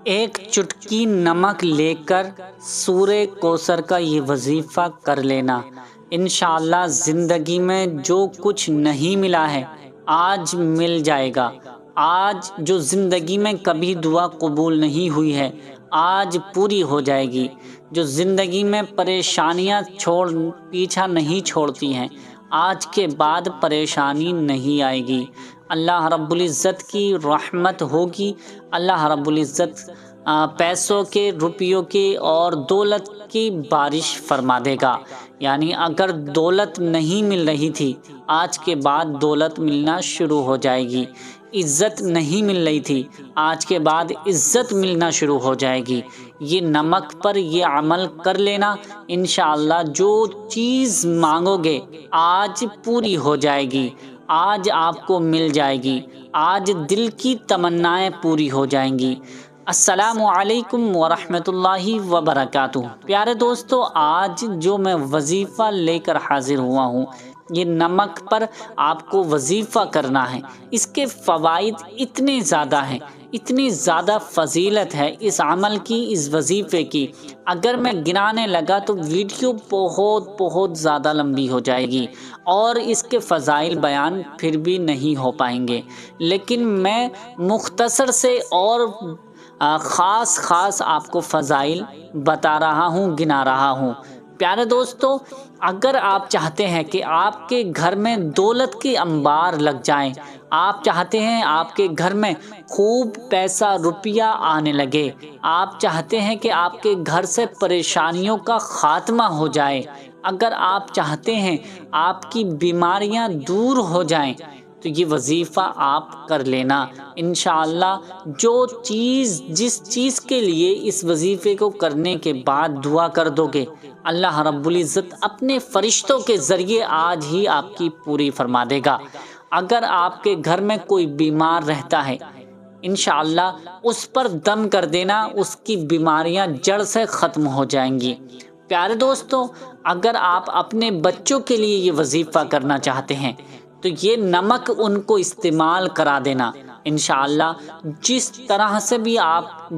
ایک چٹکی نمک لے کر سورہ کوثر کا یہ وظیفہ کر لینا، انشاءاللہ زندگی میں جو کچھ نہیں ملا ہے آج مل جائے گا۔ آج جو زندگی میں کبھی دعا قبول نہیں ہوئی ہے آج پوری ہو جائے گی۔ جو زندگی میں پریشانیاں پیچھا نہیں چھوڑتی ہیں آج کے بعد پریشانی نہیں آئے گی۔ اللہ رب العزت کی رحمت ہوگی، اللہ رب العزت پیسوں کے، روپیوں کی اور دولت کی بارش فرما دے گا۔ یعنی اگر دولت نہیں مل رہی تھی آج کے بعد دولت ملنا شروع ہو جائے گی، عزت نہیں مل رہی تھی آج کے بعد عزت ملنا شروع ہو جائے گی۔ یہ نمک پر یہ عمل کر لینا، انشاءاللہ جو چیز مانگو گے آج پوری ہو جائے گی، آج آپ کو مل جائے گی، آج دل کی تمنائیں پوری ہو جائیں گی۔ السلام علیکم ورحمۃ اللہ وبرکاتہ۔ پیارے دوستو، آج جو میں وظیفہ لے کر حاضر ہوا ہوں، یہ نمک پر آپ کو وظیفہ کرنا ہے۔ اس کے فوائد اتنے زیادہ ہیں، اتنی زیادہ فضیلت ہے اس عمل کی، اس وظیفے کی، اگر میں گنانے لگا تو ویڈیو بہت زیادہ لمبی ہو جائے گی اور اس کے فضائل بیان پھر بھی نہیں ہو پائیں گے، لیکن میں مختصر سے اور خاص آپ کو فضائل بتا رہا ہوں، گنا رہا ہوں۔ پیارے دوستو، اگر آپ چاہتے ہیں کہ آپ کے گھر میں دولت کے انبار لگ جائیں، آپ چاہتے ہیں آپ کے گھر میں خوب پیسہ روپیہ آنے لگے، آپ چاہتے ہیں کہ آپ کے گھر سے پریشانیوں کا خاتمہ ہو جائے، اگر آپ چاہتے ہیں آپ کی بیماریاں دور ہو جائیں، تو یہ وظیفہ آپ کر لینا۔ انشاءاللہ جس چیز کے لیے اس وظیفے کو کرنے کے بعد دعا کر دو گے، اللہ رب العزت اپنے فرشتوں کے ذریعے آج ہی آپ کی پوری فرما دے گا۔ اگر آپ کے گھر میں کوئی بیمار رہتا ہے، انشاءاللہ اس پر دم کر دینا، اس کی بیماریاں جڑ سے ختم ہو جائیں گی۔ پیارے دوستو، اگر آپ اپنے بچوں کے لیے یہ وظیفہ کرنا چاہتے ہیں تو یہ نمک ان کو استعمال کرا دینا، انشاءاللہ جس طرح سے بھی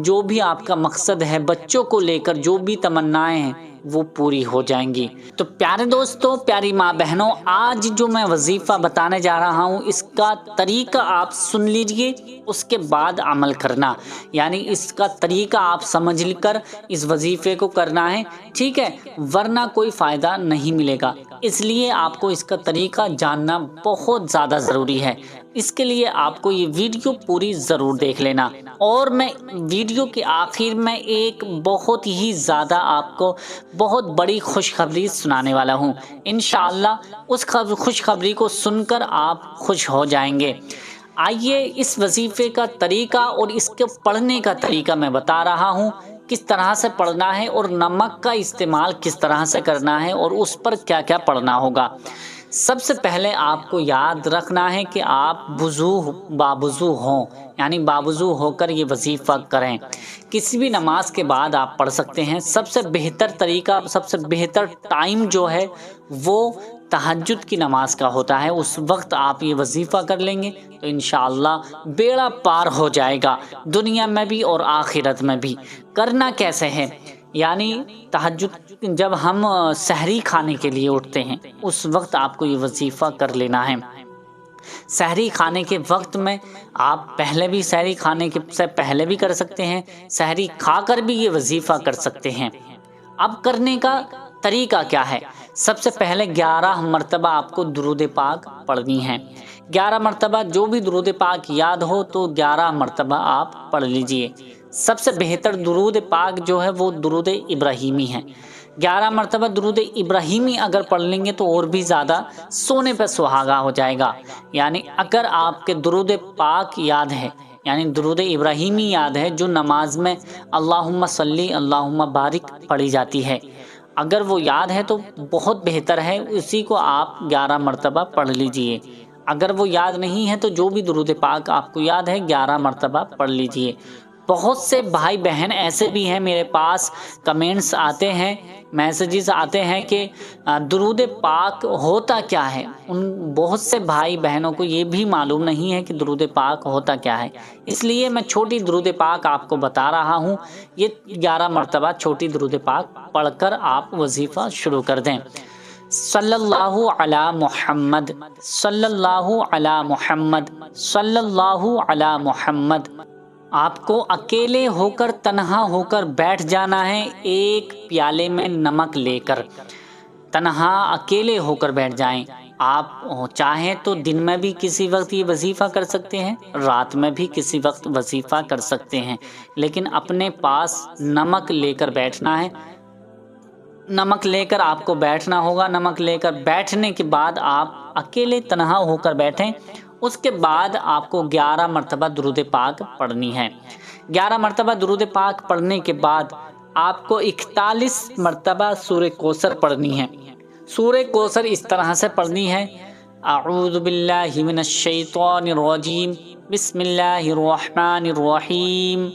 جو بھی آپ کا مقصد ہے، بچوں کو لے کر جو بھی تمنائیں ہیں وہ پوری ہو جائیں گی۔ تو پیارے دوستو، پیاری ماں بہنوں، آج جو میں وظیفہ بتانے جا رہا ہوں اس کا طریقہ آپ سن لیجئے، اس کے بعد عمل کرنا، یعنی اس کا طریقہ آپ سمجھ کر اس وظیفے کو کرنا ہے، ٹھیک ہے؟ ورنہ کوئی فائدہ نہیں ملے گا، اس لیے آپ کو اس کا طریقہ جاننا بہت زیادہ ضروری ہے۔ اس کے لیے آپ کو یہ ویڈیو پوری ضرور دیکھ لینا، اور میں ویڈیو کے آخر میں ایک بہت ہی زیادہ آپ کو بہت بڑی خوشخبری سنانے والا ہوں، انشاءاللہ اس خوشخبری کو سن کر آپ خوش ہو جائیں گے۔ آئیے اس وظیفے کا طریقہ اور اس کے پڑھنے کا طریقہ میں بتا رہا ہوں، کس طرح سے پڑھنا ہے اور نمک کا استعمال کس طرح سے کرنا ہے اور اس پر کیا کیا پڑھنا ہوگا۔ سب سے پہلے آپ کو یاد رکھنا ہے کہ آپ باوضو ہوں، یعنی باوضو ہو کر یہ وظیفہ کریں۔ کسی بھی نماز کے بعد آپ پڑھ سکتے ہیں۔ سب سے بہتر طریقہ، سب سے بہتر ٹائم جو ہے وہ تہجد کی نماز کا ہوتا ہے، اس وقت آپ یہ وظیفہ کر لیں گے تو انشاءاللہ بیڑا پار ہو جائے گا، دنیا میں بھی اور آخرت میں بھی۔ کرنا کیسے ہے؟ یعنی تہجد جب ہم سحری کھانے کے لیے اٹھتے ہیں اس وقت آپ کو یہ وظیفہ کر لینا ہے۔ سحری کھانے کے وقت میں آپ پہلے بھی سحری کھانے سے پہلے بھی کر سکتے ہیں، سحری کھا کر بھی یہ وظیفہ کر سکتے ہیں۔ اب کرنے کا طریقہ کیا ہے؟ سب سے پہلے 11 مرتبہ آپ کو درود پاک پڑھنی ہے۔ 11 مرتبہ جو بھی درود پاک یاد ہو تو 11 مرتبہ آپ پڑھ لیجئے۔ سب سے بہتر درود پاک جو ہے وہ درود ابراہیمی ہے۔ 11 مرتبہ درود ابراہیمی اگر پڑھ لیں گے تو اور بھی زیادہ سونے پہ سہاگا ہو جائے گا۔ یعنی اگر آپ کے درود پاک یاد ہے، یعنی درود ابراہیمی یاد ہے جو نماز میں اللہم صلی اللہم بارک پڑھی جاتی ہے، اگر وہ یاد ہے تو بہت بہتر ہے، اسی کو آپ 11 مرتبہ پڑھ لیجئے۔ اگر وہ یاد نہیں ہے تو جو بھی درود پاک آپ کو یاد ہے 11 مرتبہ پڑھ لیجئے۔ بہت سے بھائی بہن ایسے بھی ہیں، میرے پاس کمنٹس آتے ہیں، میسیجز آتے ہیں کہ درود پاک ہوتا کیا ہے۔ ان بہت سے بھائی بہنوں کو یہ بھی معلوم نہیں ہے کہ درود پاک ہوتا کیا ہے، اس لیے میں چھوٹی درود پاک آپ کو بتا رہا ہوں۔ یہ 11 مرتبہ چھوٹی درود پاک پڑھ کر آپ وظیفہ شروع کر دیں۔ صلی اللہ علی محمد، صلی اللہ علی محمد، صلی اللہ علی محمد۔ آپ کو اکیلے ہو کر، تنہا ہو کر بیٹھ جانا ہے، ایک پیالے میں نمک لے کر تنہا اکیلے ہو کر بیٹھ جائیں۔ آپ چاہیں تو دن میں بھی کسی وقت یہ وظیفہ کر سکتے ہیں، رات میں بھی کسی وقت وظیفہ کر سکتے ہیں، لیکن اپنے پاس نمک لے کر بیٹھنا ہے۔ نمک لے کر آپ کو بیٹھنا ہوگا۔ نمک لے کر بیٹھنے کے بعد آپ اکیلے تنہا ہو کر بیٹھیں۔ اس کے بعد آپ کو 11 مرتبہ درود پاک پڑھنی ہے۔ 11 مرتبہ درود پاک پڑھنے کے بعد آپ کو 41 مرتبہ سورہ کوثر پڑھنی ہے۔ سورہ کوثر اس طرح سے پڑھنی ہے: اعوذ باللہ من الشیطان الرجیم، بسم اللہ الرحمن الرحیم،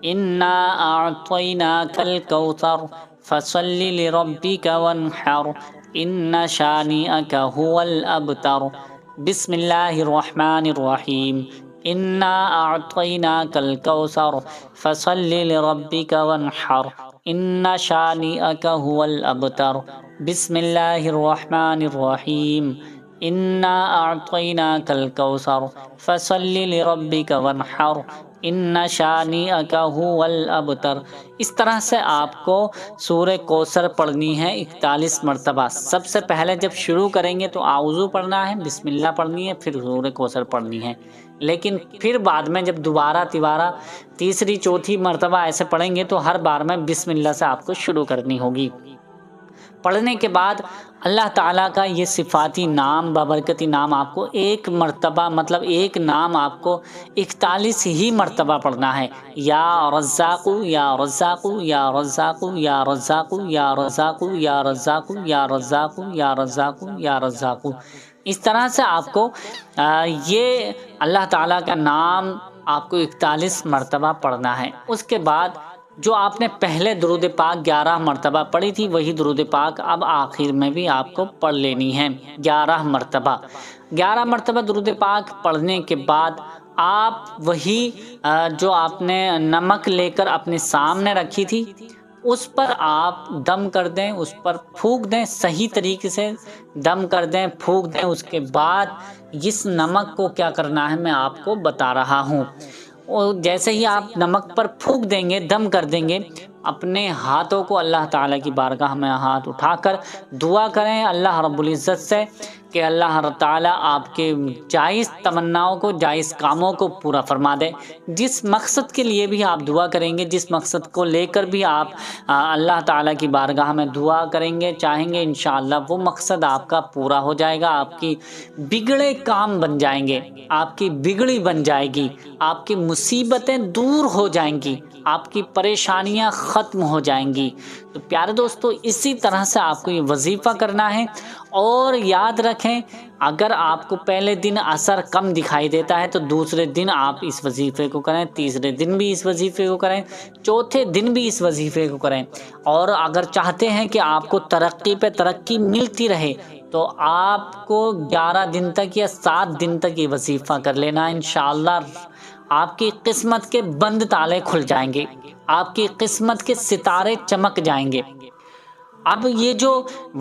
انا اعطیناک الکوثر فصل لربک وانحر، ان شانئک هو الابتر۔ بسم اللہ الرحمن الرحیم، انا اعطیناک الکوثر فصل لربک وانحر، ان شانئک هو الابتر۔ بسم اللہ الرحمن الرحیم، انا اعطیناک الکوثر فصل لربک وانحر، ان شانئک هو الابتر۔ اس طرح سے آپ کو سورہ کوثر پڑھنی ہے 41 مرتبہ۔ سب سے پہلے جب شروع کریں گے تو اعوذ پڑھنا ہے، بسم اللہ پڑھنی ہے، پھر سورہ کوثر پڑھنی ہے، لیکن پھر بعد میں جب دوبارہ تیبارہ تیسری چوتھی مرتبہ ایسے پڑھیں گے تو ہر بار میں بسم اللہ سے آپ کو شروع کرنی ہوگی۔ پڑھنے کے بعد اللہ تعالیٰ کا یہ صفاتی نام، بابرکتی نام آپ کو ایک مرتبہ، مطلب ایک نام آپ کو 41 ہی مرتبہ پڑھنا ہے: یا رزاق، یا رزاق، یا رزاق، یا رزاق، یا رزاق، یا رزاق، یا رزاق، یا رزاق، یا رزاق۔ اس طرح سے آپ کو یہ اللہ تعالیٰ کا نام آپ کو 41 مرتبہ پڑھنا ہے۔ اس کے بعد جو آپ نے پہلے درود پاک 11 مرتبہ پڑھی تھی، وہی درود پاک اب آخر میں بھی آپ کو پڑھ لینی ہے 11 مرتبہ۔ 11 مرتبہ درود پاک پڑھنے کے بعد آپ وہی جو آپ نے نمک لے کر اپنے سامنے رکھی تھی، اس پر آپ دم کر دیں، اس پر پھونک دیں، صحیح طریقے سے دم کر دیں، پھونک دیں۔ اس کے بعد اس نمک کو کیا کرنا ہے میں آپ کو بتا رہا ہوں۔ اور جیسے ہی آپ نمک پر پھونک دیں گے، دم کر دیں گے، اپنے ہاتھوں کو اللہ تعالیٰ کی بارگاہ میں ہاتھ اٹھا کر دعا کریں اللہ رب العزت سے کہ اللہ تعالیٰ آپ کے جائز تمناؤں کو، جائز کاموں کو پورا فرما دے۔ جس مقصد کے لیے بھی آپ دعا کریں گے، جس مقصد کو لے کر بھی آپ اللہ تعالیٰ کی بارگاہ میں دعا کریں گے، چاہیں گے، انشاءاللہ وہ مقصد آپ کا پورا ہو جائے گا۔ آپ کی بگڑے کام بن جائیں گے، آپ کی بگڑی بن جائے گی، آپ کی مصیبتیں دور ہو جائیں گی، آپ کی پریشانیاں ختم ہو جائیں گی۔ تو پیارے دوستو، اسی طرح سے آپ کو یہ وظیفہ کرنا ہے۔ اور یاد رکھیں، اگر آپ کو پہلے دن اثر کم دکھائی دیتا ہے تو دوسرے دن آپ اس وظیفے کو کریں، تیسرے دن بھی اس وظیفے کو کریں، چوتھے دن بھی اس وظیفے کو کریں۔ اور اگر چاہتے ہیں کہ آپ کو ترقی پہ ترقی ملتی رہے تو آپ کو 11 دن تک یا 7 دن تک یہ وظیفہ کر لینا۔ انشاءاللہ آپ کی قسمت کے بند تالے کھل جائیں گے، آپ کی قسمت کے ستارے چمک جائیں گے۔ اب یہ جو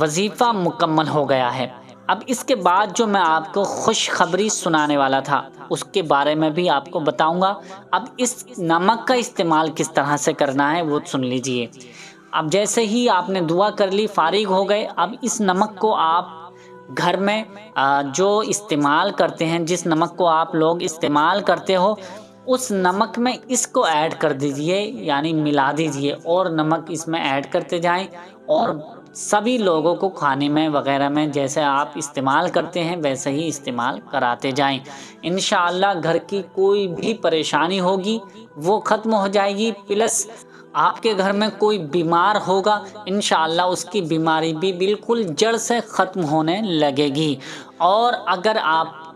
وظیفہ مکمل ہو گیا ہے، اب اس کے بعد جو میں آپ کو خوشخبری سنانے والا تھا اس کے بارے میں بھی آپ کو بتاؤں گا۔ اب اس نمک کا استعمال کس طرح سے کرنا ہے وہ سن لیجئے۔ اب جیسے ہی آپ نے دعا کر لی، فارغ ہو گئے، اب اس نمک کو آپ گھر میں جو استعمال کرتے ہیں، جس نمک کو آپ لوگ استعمال کرتے ہو، اس نمک میں اس کو ایڈ کر دیجئے، یعنی ملا دیجئے، اور نمک اس میں ایڈ کرتے جائیں اور سبھی لوگوں کو کھانے میں وغیرہ میں جیسے آپ استعمال کرتے ہیں ویسے ہی استعمال کراتے جائیں۔ انشاءاللہ گھر کی کوئی بھی پریشانی ہوگی وہ ختم ہو جائے گی، پلس آپ کے گھر میں کوئی بیمار ہوگا، انشاءاللہ اس کی بیماری بھی بالکل جڑ سے ختم ہونے لگے گی۔ اور اگر آپ